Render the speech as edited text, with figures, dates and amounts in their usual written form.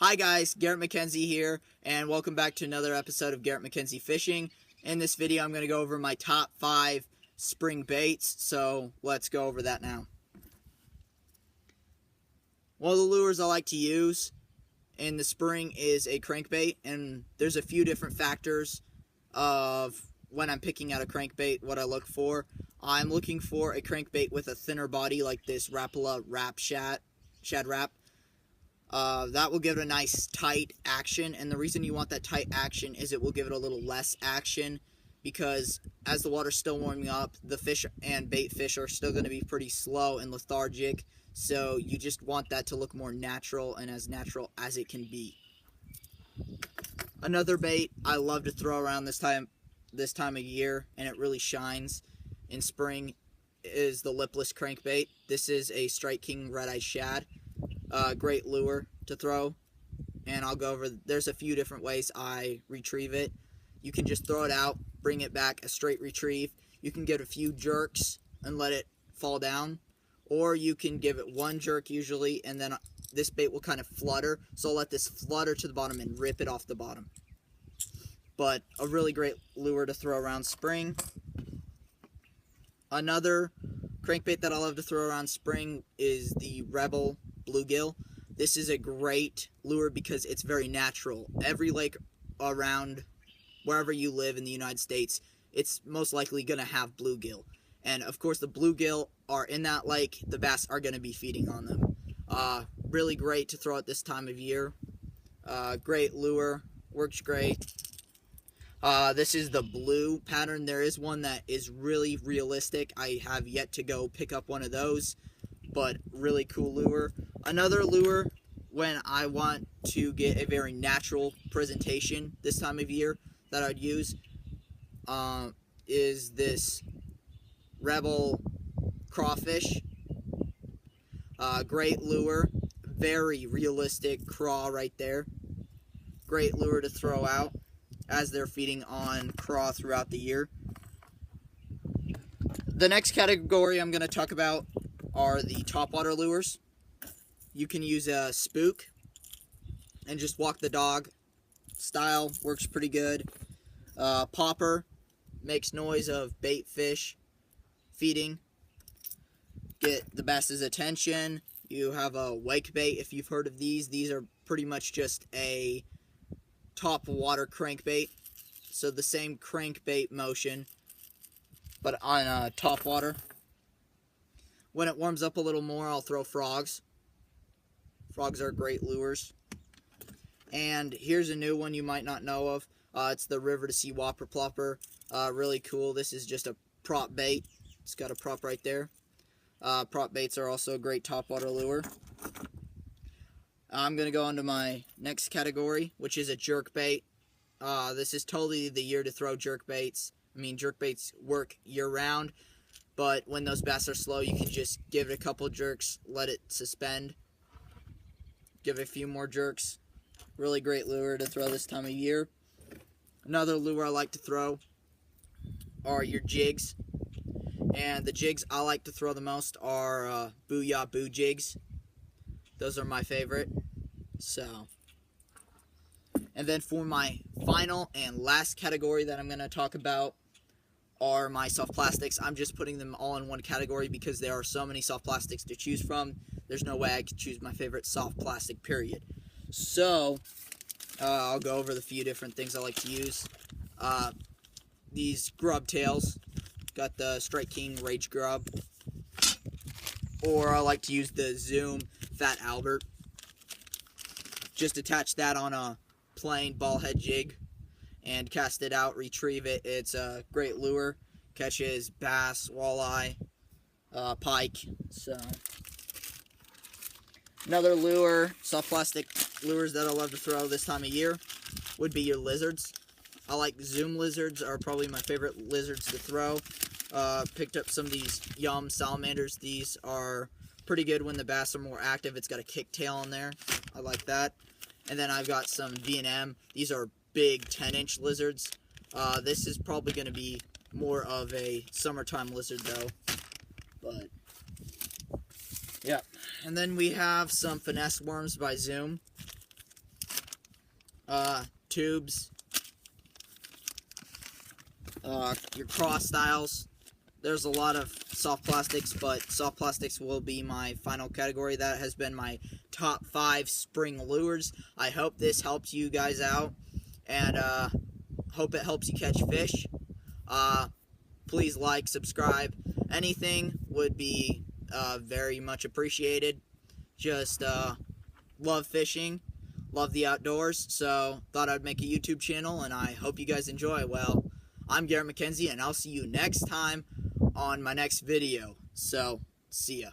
Hi guys, Garrett McKenzie here, and welcome back to another episode of Garrett McKenzie Fishing. In this video, I'm going to go over my top 5 spring baits, so let's go over that now. One of the lures I like to use in the spring is a crankbait, and there's a few different factors of when I'm picking out a crankbait, what I look for. I'm looking for a crankbait with a thinner body like this Rapala Shad Rap. That will give it a nice tight action, and the reason you want that tight action is it will give it a little less action because as the water's still warming up, the fish and bait fish are still going to be pretty slow and lethargic, so you just want that to look more natural and as natural as it can be. Another bait I love to throw around this time of year, and it really shines in spring, is the lipless crankbait. This is a Strike King Red Eye Shad. Great lure to throw, and I'll go over, there's a few different ways I retrieve it. You can just throw it out, bring it back, a straight retrieve. You can give it a few jerks and let it fall down, or you can give it one jerk usually, and then this bait will kind of flutter, so I'll let this flutter to the bottom and rip it off the bottom. But a really great lure to throw around spring. Another crankbait that I love to throw around spring is the Rebel Bluegill. This is a great lure because it's very natural. Every lake around wherever you live in the United States, it's most likely going to have bluegill. And of course the bluegill are in that lake, the bass are going to be feeding on them. Really great to throw at this time of year. Great lure, works great. This is the blue pattern. There is one that is really realistic. I have yet to go pick up one of those, but really cool lure. Another lure when I want to get a very natural presentation this time of year that I'd use is this Rebel Crawfish. Great lure, very realistic craw right there. Great lure to throw out as they're feeding on craw throughout the year. The next category I'm going to talk about are the topwater lures. You can use a spook and just walk the dog style, works pretty good. Popper makes noise of bait fish feeding, get the bass's attention. You have a wake bait if you've heard of these. These are pretty much just a top water crankbait, so the same crankbait motion but on top water. When it warms up a little more, I'll throw frogs. Frogs are great lures. And here's a new one you might not know of. It's the River to Sea Whopper Plopper. Really cool. This is just a prop bait. It's got a prop right there. Prop baits are also a great topwater lure. I'm going to go on to my next category, which is a jerk bait. This is totally the year to throw jerk baits. I mean, jerk baits work year-round, but when those bass are slow, you can just give it a couple jerks, let it suspend, give it a few more jerks. Really great lure to throw this time of year. Another lure I like to throw are your jigs. And the jigs I like to throw the most are Booyah Boo jigs. Those are my favorite. So, and then for my final and last category that I'm going to talk about are my soft plastics. I'm just putting them all in one category because there are so many soft plastics to choose from. There's no way I could choose my favorite soft plastic, period. So, I'll go over the few different things I like to use. These grub tails. Got the Strike King Rage Grub. Or I like to use the Zoom Fat Albert. Just attach that on a plain ball head jig and cast it out, retrieve it. It's a great lure. Catches bass, walleye, pike. So, another lure, soft plastic lures that I love to throw this time of year would be your lizards. I like Zoom lizards, are probably my favorite lizards to throw. Picked up some of these Yum salamanders. These are pretty good when the bass are more active. It's got a kick tail on there. I like that. And then I've got some V&M. These are big 10-inch lizards. This is probably going to be more of a summertime lizard though. But yeah. And then we have some finesse worms by Zoom. tubes, your cross styles. There's a lot of soft plastics, but soft plastics will be my final category. That has been my top 5 spring lures. I hope this helps you guys out, and hope it helps you catch fish. Please like, subscribe. Anything would be very much appreciated. Just love fishing, love the outdoors, so thought I'd make a YouTube channel, and I hope you guys enjoy. Well, I'm Garrett McKenzie, and I'll see you next time on my next video. So, see ya.